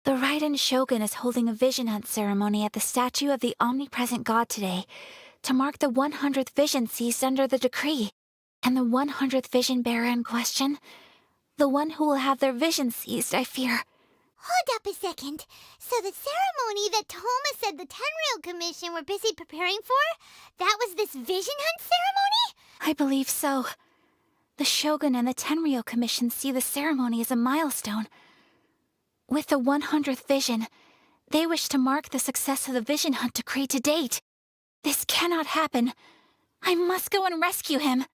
The Raiden Shogun is holding a vision hunt ceremony at the statue of the omnipresent god today to mark the 100th vision seized under the decree. And the 100th vision bearer in question? The one who will have their vision seized, I fear. Hold up a second. So the ceremony that Toma said the Tenryou Commission were busy preparing for? That was this vision hunt ceremony? I believe so. The Shogun and the Tenryou Commission see the ceremony as a milestone. With the 100th vision, they wish to mark the success of the vision hunt decree to date. This cannot happen. I must go and rescue him.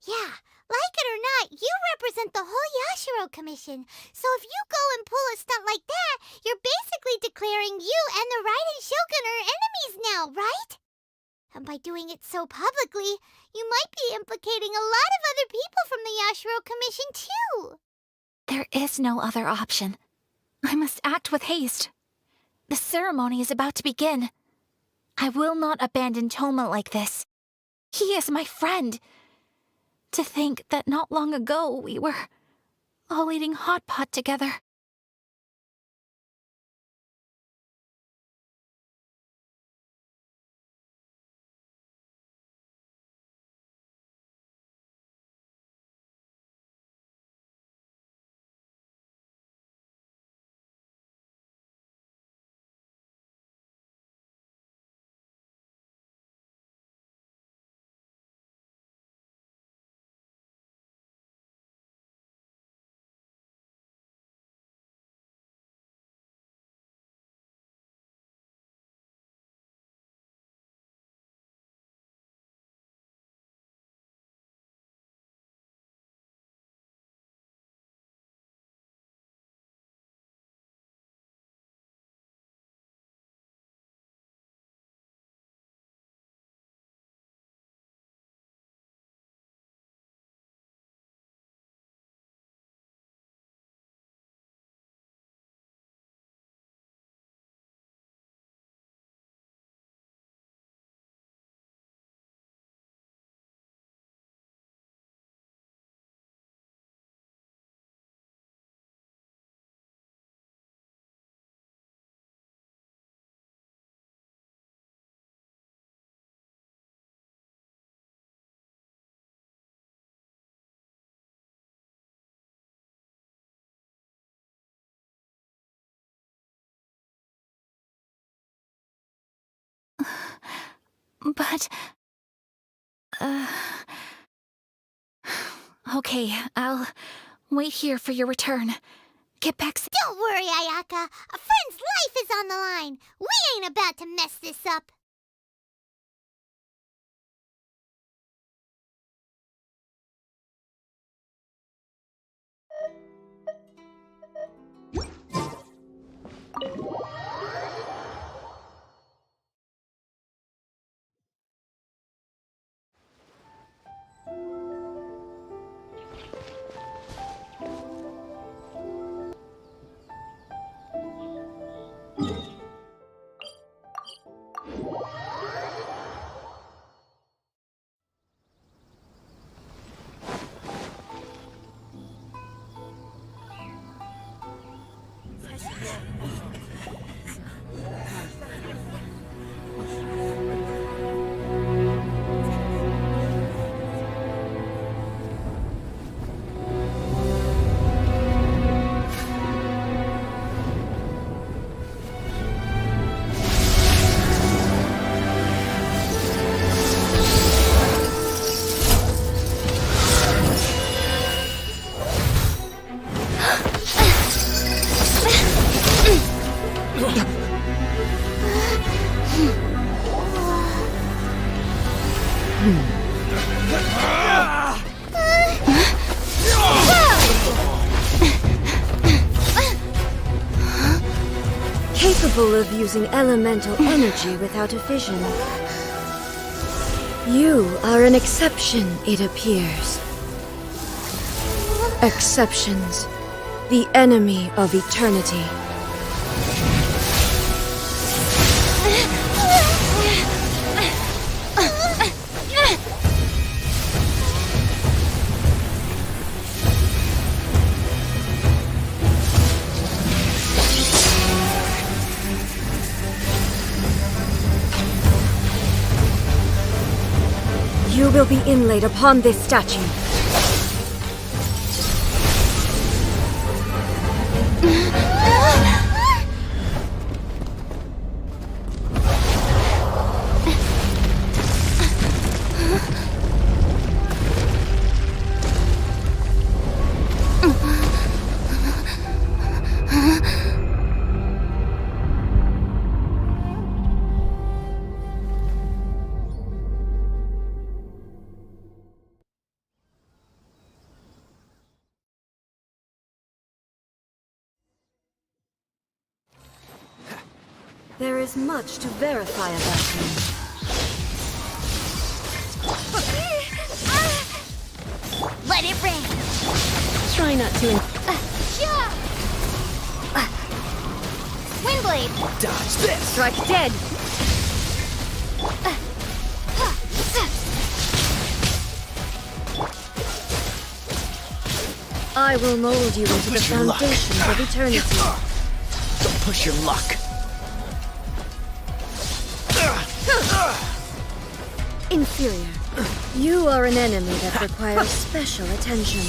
Yeah, like it or not, you represent the whole Yashiro Commission. So if you go and pull a stunt like that, you're basically declaring you and the Raiden Shogun are enemies now, right? And by doing it so publicly, you might be implicating a lot of other people from the Yashiro Commission too. There is no other option. I must act with haste. The ceremony is about to begin. I will not abandon Toma like this. He is my friend. To think that not long ago we were all eating hot pot together. But... Okay, I'll wait here for your return. Get back Don't worry, Ayaka. A friend's life is on the line. We ain't about to mess this up. Capable of using elemental energy without a fission. You are an exception, it appears. Exceptions, the enemy of eternity. You will be inlaid upon this statue. There is much to verify about him. Let it rain. Try not to. Windblade. Dodge this! Strike dead! I will mold you into the Push your luck. foundations of eternity. Don't push your luck. Inferior. You are an enemy that requires special attention.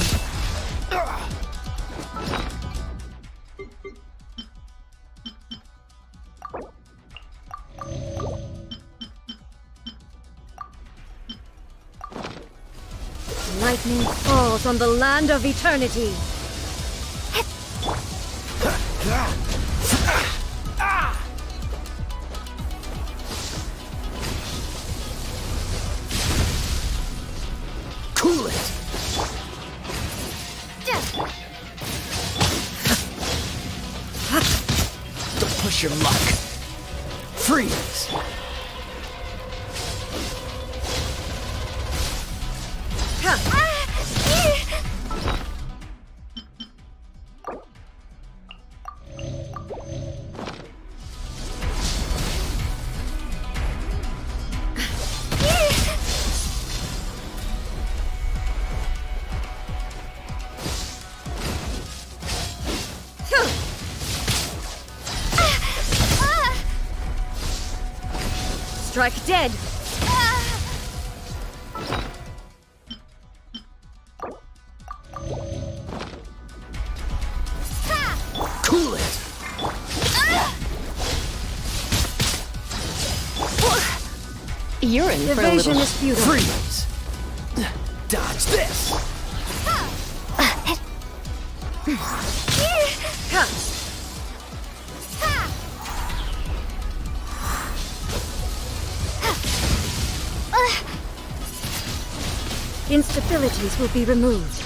Lightning falls on the land of eternity. Cool it! Don't push your luck. Freeze! Strike dead! Cool it! You're in for a Evasion little... is futile. Freeze! Dodge this! Instabilities will be removed.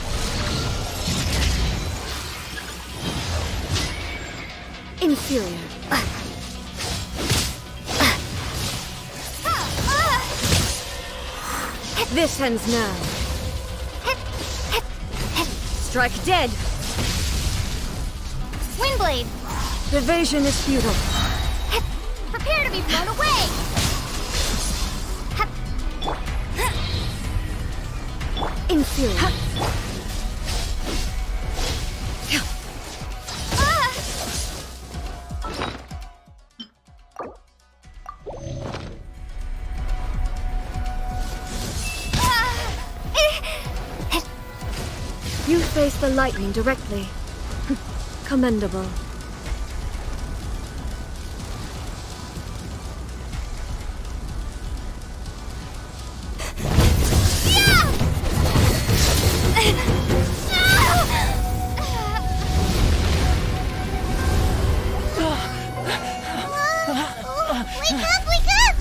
Inferior. This ends now. Strike dead. Windblade. Evasion is futile. Prepare to be blown away. Inferior. You face the lightning directly. Commendable. Wake up, wake up!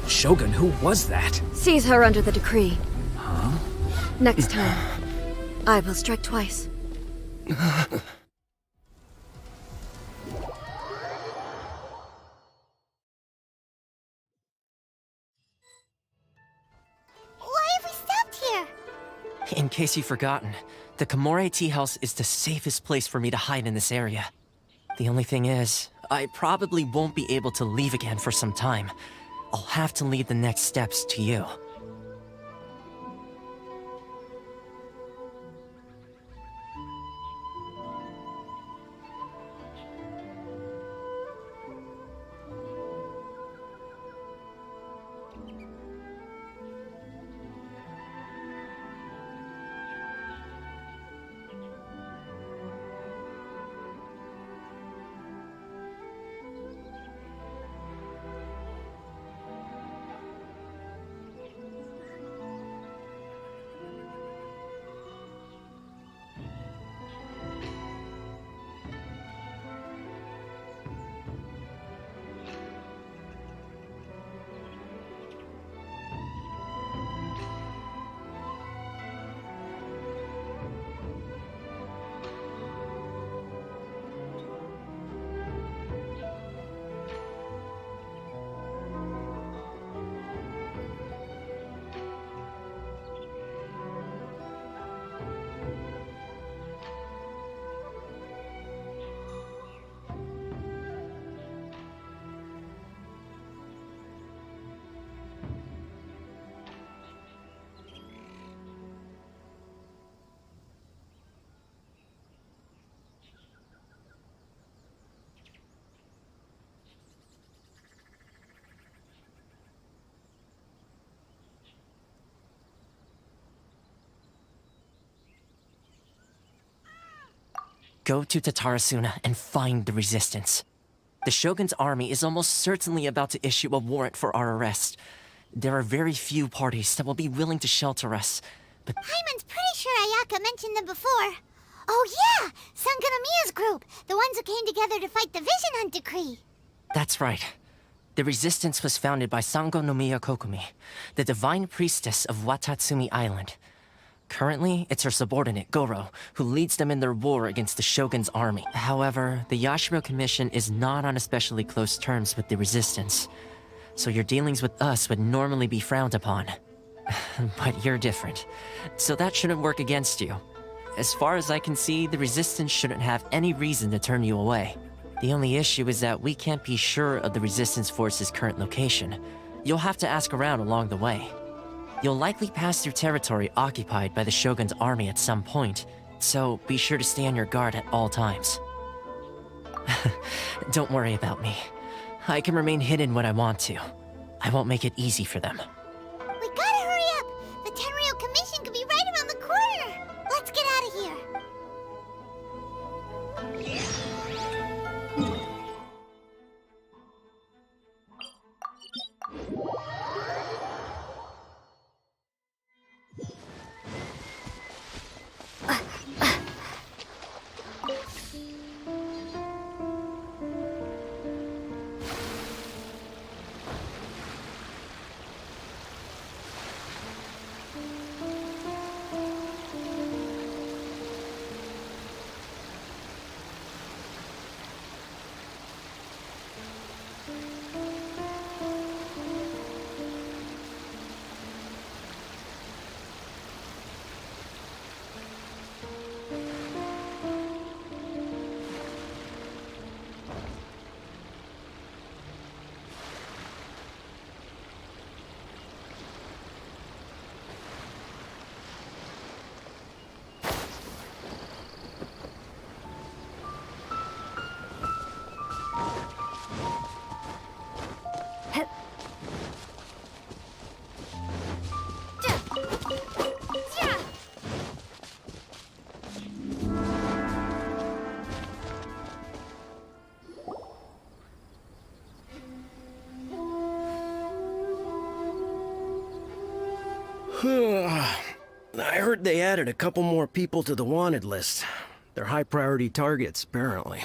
Shogun, who was that? Seize her under the decree. Next time, I will strike twice. Why have we stopped here? In case you've forgotten, the Komore Tea House is the safest place for me to hide in this area. The only thing is, I probably won't be able to leave again for some time. I'll have to leave the next steps to you. Go to Tatarasuna and find the resistance. The Shogun's army is almost certainly about to issue a warrant for our arrest. There are very few parties that will be willing to shelter us, but Hyman's pretty sure Ayaka mentioned them before. Oh yeah! Sanganamiya's group! The ones who came together to fight the Vision Hunt decree! that's right. The resistance was founded by Sango no Miya Kokumi, the divine priestess of Watatsumi Island. Currently, it's her subordinate, Goro, who leads them in their war against the Shogun's army. However, the Yashiro Commission is not on especially close terms with the resistance, so your dealings with us would normally be frowned upon. But you're different, so that shouldn't work against you. As far as I can see, the resistance shouldn't have any reason to turn you away. The only issue is that we can't be sure of the resistance force's current location. You'll have to ask around along the way. You'll likely pass through territory occupied by the Shogun's army at some point, so be sure to stay on your guard at all times. Don't worry about me. I can remain hidden when I want to. I won't make it easy for them. We gotta hurry up! The Tenryou Commission could be right around the corner! Let's get out of here! I heard they added a couple more people to the wanted list. They're high-priority targets, apparently.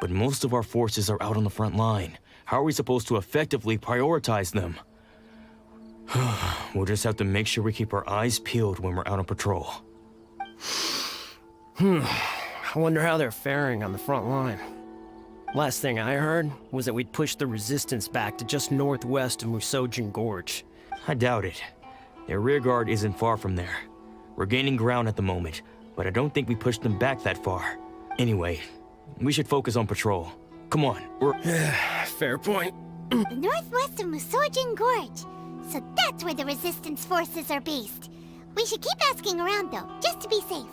But most of our forces are out on the front line. How are we supposed to effectively prioritize them? We'll just have to make sure we keep our eyes peeled when we're out on patrol. I wonder how they're faring on the front line. Last thing I heard was that we'd pushed the resistance back to just northwest of Musojin Gorge. I doubt it. Their rear guard isn't far from there. We're gaining ground at the moment, but I don't think we pushed them back that far. Anyway, we should focus on patrol. Come on, we're... Fair point. The northwest of Musojin Gorge. So that's where the resistance forces are based. We should keep asking around though, just to be safe.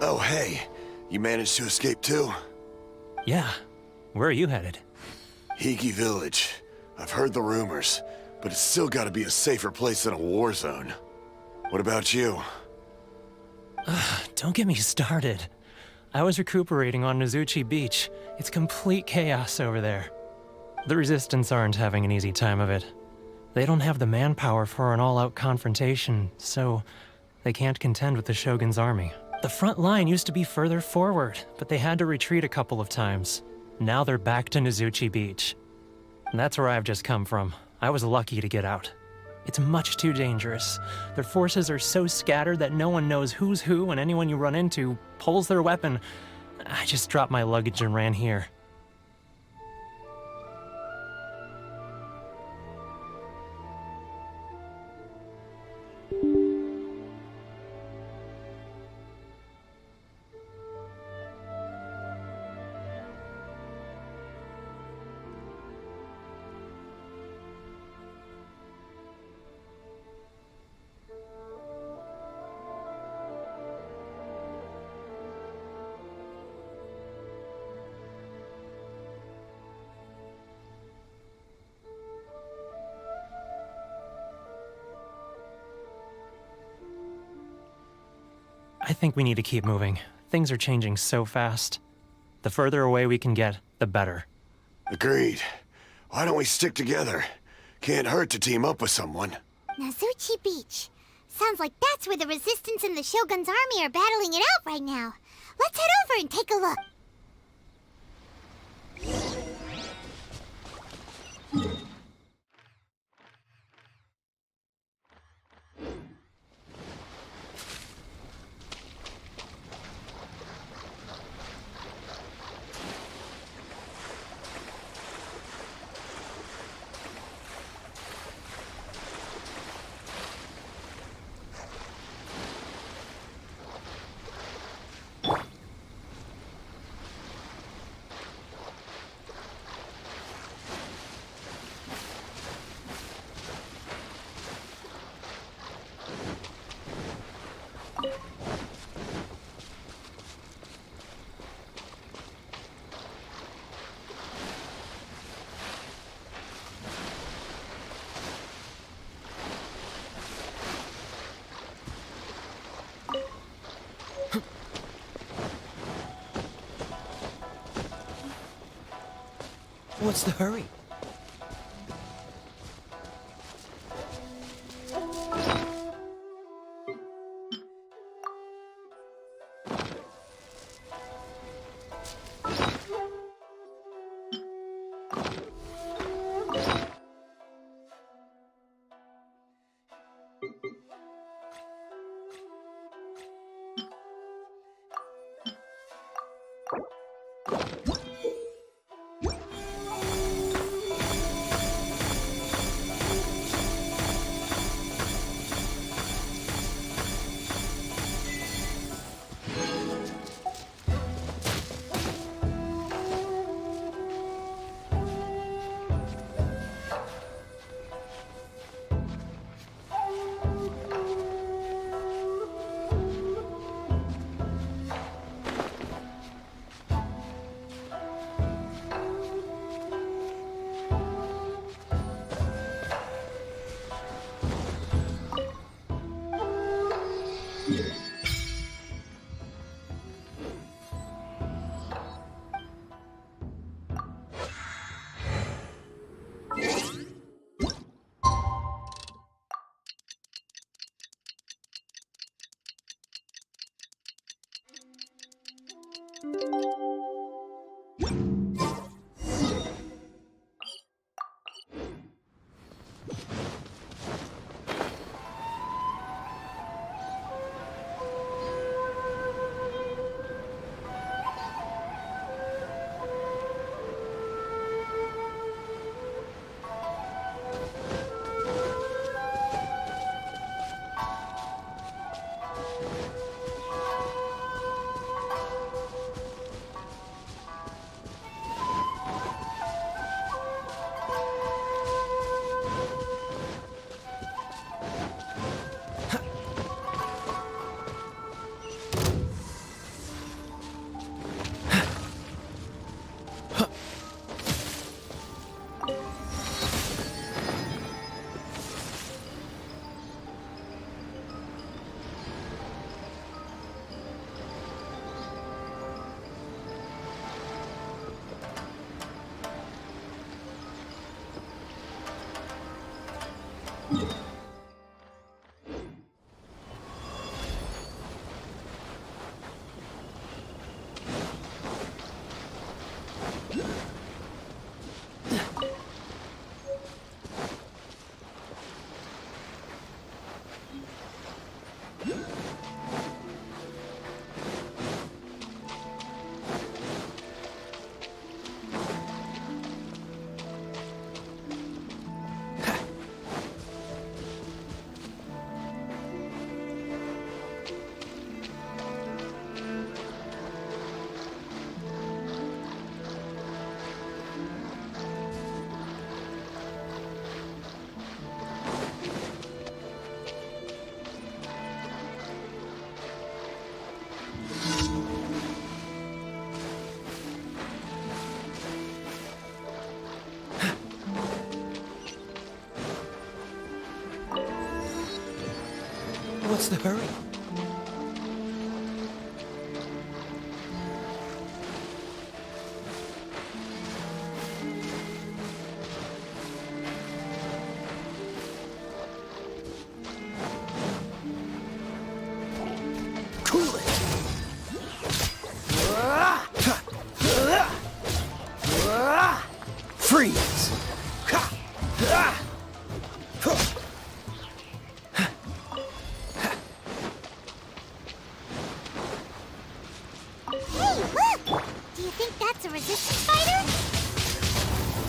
Oh, hey. You managed to escape too? Yeah. Where are you headed? Hiki Village. I've heard the rumors, but it's still gotta be a safer place than a war zone. What about you? Don't get me started. I was recuperating on Nozuchi Beach. It's complete chaos over there. The Resistance aren't having an easy time of it. They don't have the manpower for an all-out confrontation, so they can't contend with the Shogun's army. The front line used to be further forward, but they had to retreat a couple of times. Now they're back to Nozuchi Beach. And that's where I've just come from. I was lucky to get out. It's much too dangerous. Their forces are so scattered that no one knows who's who, and anyone you run into pulls their weapon. I just dropped my luggage and ran here. I think we need to keep moving. Things are changing so fast. The further away we can get, the better. Agreed. Why don't we stick together? Can't hurt to team up with someone. Nozuchi Beach. Sounds like that's where the Resistance and the Shogun's army are battling it out right now. Let's head over and take a look. What's the hurry? What's the hurry? Cool it! Freeze! Hey, look! Do you think that's a resistance fighter?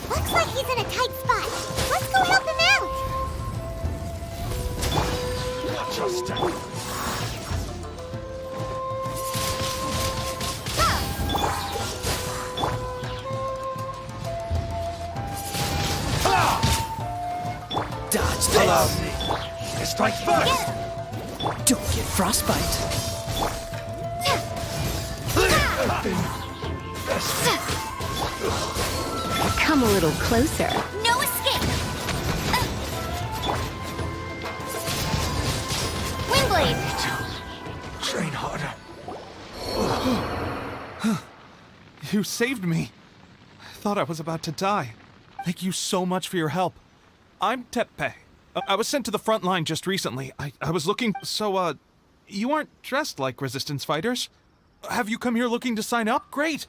Looks like he's in a tight spot. Let's go help him out! Watch your step. Dodge Allow this! me. Strike first. Don't get frostbite! Come a little closer. No escape! Windblade! Train harder. You saved me. I thought I was about to die. Thank you so much for your help. I'm Teppei. I was sent to the front line just recently. I was looking... So, you aren't dressed like resistance fighters? Have you come here looking to sign up? Great!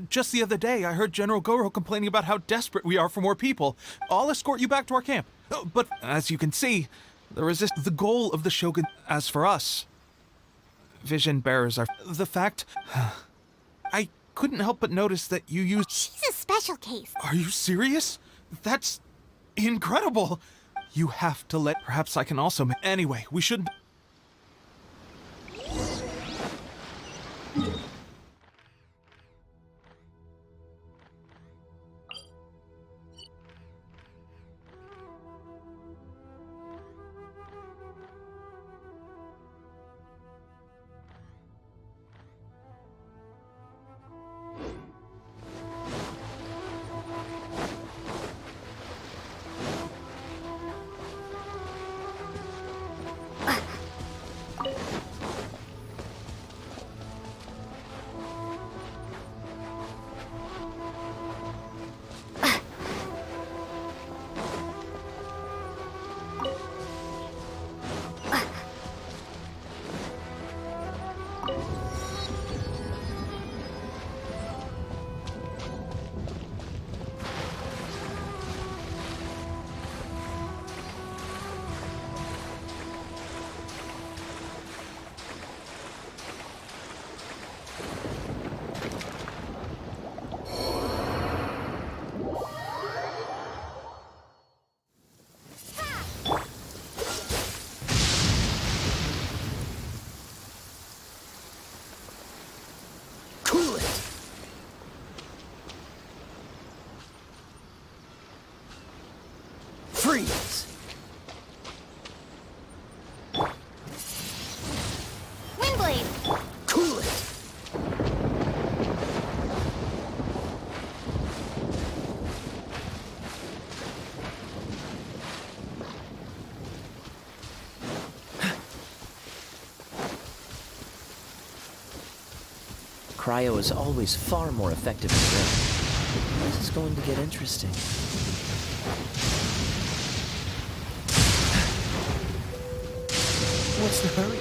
Just the other day, I heard General Goro complaining about how desperate we are for more people. I'll escort you back to our camp. But, as you can see, the goal of the Shogun... As for us... Vision bearers are... The fact... I couldn't help but notice that you used... She's a special case. Are you serious? That's... incredible! You have to let... Perhaps I can also... Anyway, we shouldn't... Cool it! Freeze! Windblade! Cool it! Cryo is always far more effective than ground. This is going to get interesting. What's the hurry?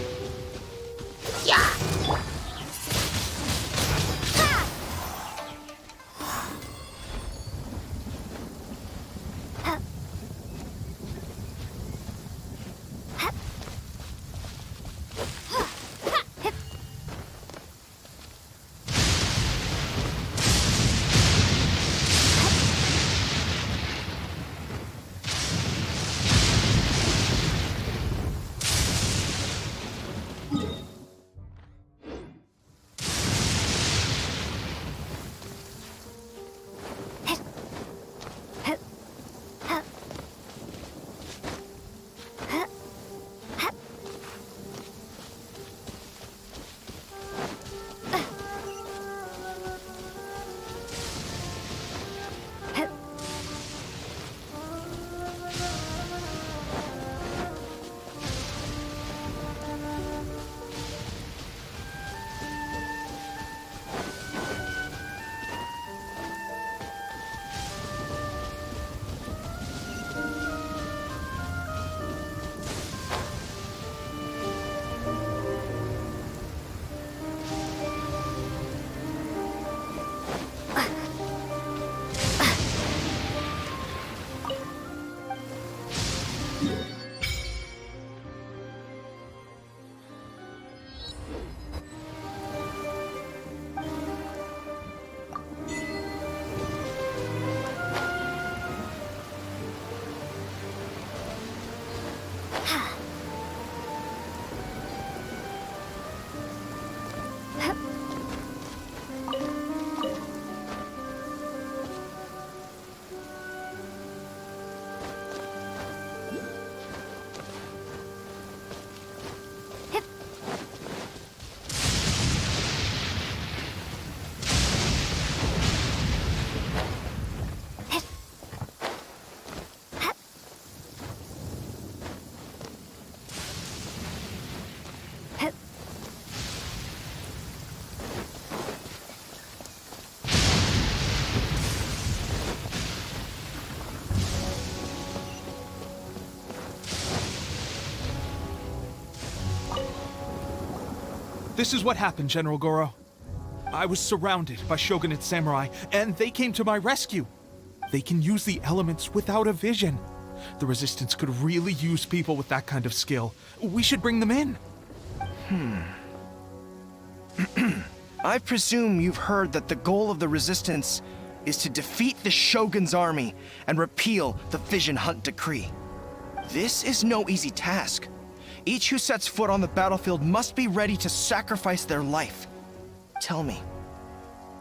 This is what happened, General Goro. I was surrounded by Shogunate samurai, and they came to my rescue. They can use the elements without a vision. The Resistance could really use people with that kind of skill. We should bring them in. I presume you've heard that the goal of the Resistance is to defeat the Shogun's army and repeal the Vision Hunt Decree. This is no easy task. Each who sets foot on the battlefield must be ready to sacrifice their life. Tell me,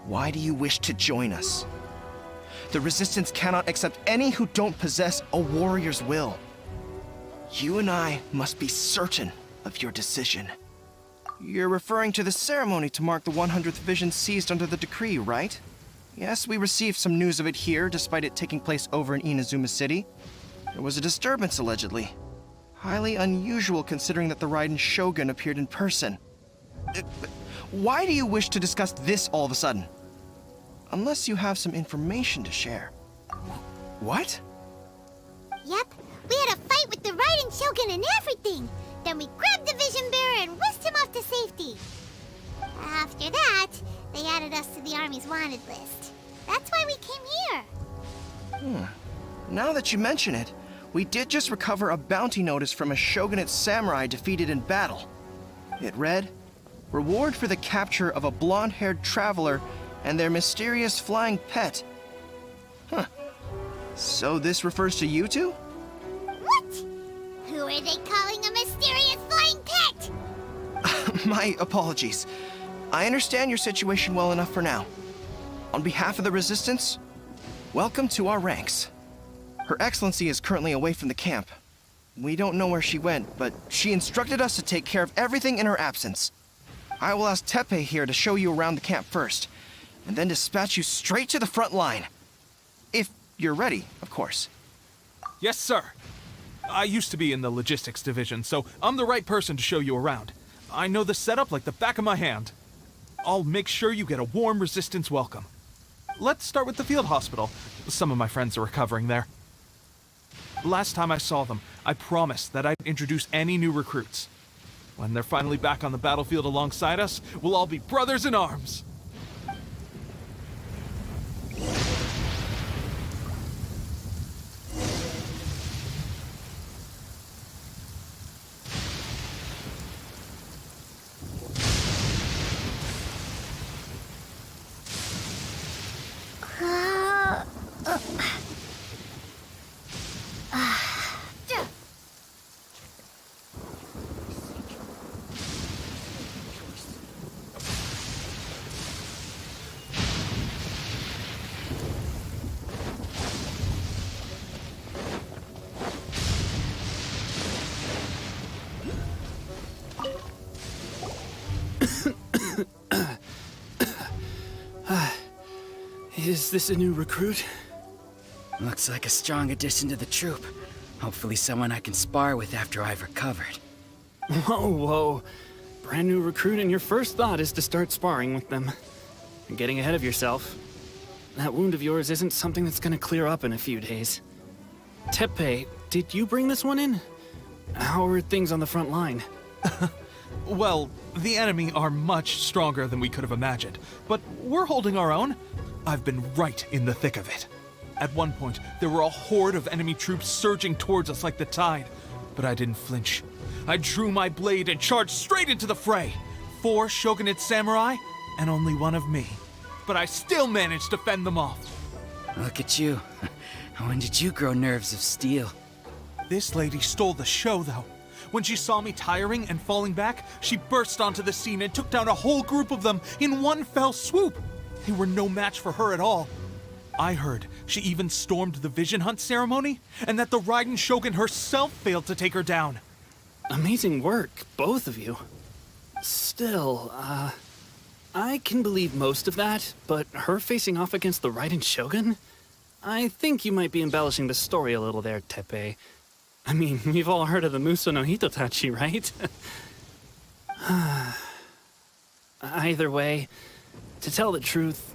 why do you wish to join us? The Resistance cannot accept any who don't possess a warrior's will. You and I must be certain of your decision. You're referring to the ceremony to mark the 100th Vision seized under the decree, right? Yes, we received some news of it here, despite it taking place over in Inazuma City. There was a disturbance, allegedly. Highly unusual considering that the Raiden Shogun appeared in person. Why do you wish to discuss this all of a sudden? Unless you have some information to share. What? Yep, we had a fight with the Raiden Shogun and everything. Then we grabbed the Vision Bearer and whisked him off to safety. After that, they added us to the Army's wanted list. That's why we came here. Now that you mention it, we did just recover a bounty notice from a Shogunate samurai defeated in battle. It read, "Reward for the capture of a blonde-haired traveler and their mysterious flying pet." Huh. So this refers to you two? What? Who are they calling a mysterious flying pet? My apologies. I understand your situation well enough for now. On behalf of the Resistance, welcome to our ranks. Her Excellency is currently away from the camp. We don't know where she went, but she instructed us to take care of everything in her absence. I will ask Teppei here to show you around the camp first, and then dispatch you straight to the front line. If you're ready, of course. Yes, sir. I used to be in the logistics division, so I'm the right person to show you around. I know the setup like the back of my hand. I'll make sure you get a warm Resistance welcome. Let's start with the field hospital. Some of my friends are recovering there. Last time I saw them, I promised that I'd introduce any new recruits. When they're finally back on the battlefield alongside us, we'll all be brothers in arms. Is this a new recruit? Looks like a strong addition to the troop. Hopefully someone I can spar with after I've recovered. Whoa. Brand new recruit and your first thought is to start sparring with them. You're getting ahead of yourself. That wound of yours isn't something that's gonna clear up in a few days. Teppei, did you bring this one in? How are things on the front line? Well, the enemy are much stronger than we could have imagined, but we're holding our own. I've been right in the thick of it. At one point, there were a horde of enemy troops surging towards us like the tide, but I didn't flinch. I drew my blade and charged straight into the fray. 4 Shogunate samurai, and only one of me. But I still managed to fend them off. Look at you. When did you grow nerves of steel? This lady stole the show, though. When she saw me tiring and falling back, she burst onto the scene and took down a whole group of them in one fell swoop. They were no match for her at all. I heard she even stormed the Vision Hunt ceremony, and that the Raiden Shogun herself failed to take her down. Amazing work, both of you. Still, I can believe most of that, but her facing off against the Raiden Shogun? I think you might be embellishing the story a little there, Teppei. I mean, we've all heard of the Muso no Hitotachi, right? Either way, to tell the truth,